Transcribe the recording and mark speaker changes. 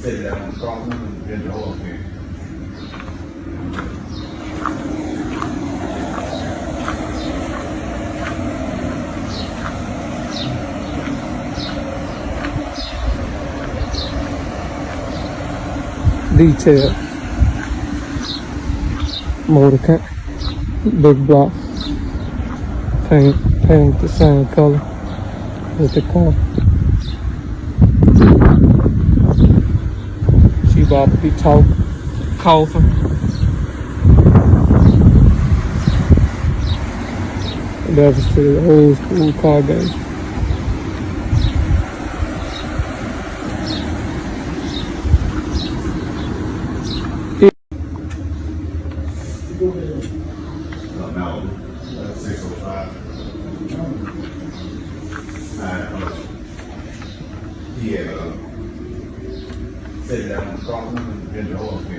Speaker 1: เสร็จแล้วกล้องมันเรียนรู้โอเค
Speaker 2: detail motor cut big block paint the same color with the car. She about to be coughing. That was the old school car game.
Speaker 1: No, 605. Yeah, เสร็จแล้วกล้องมันเรียนรู้โอเค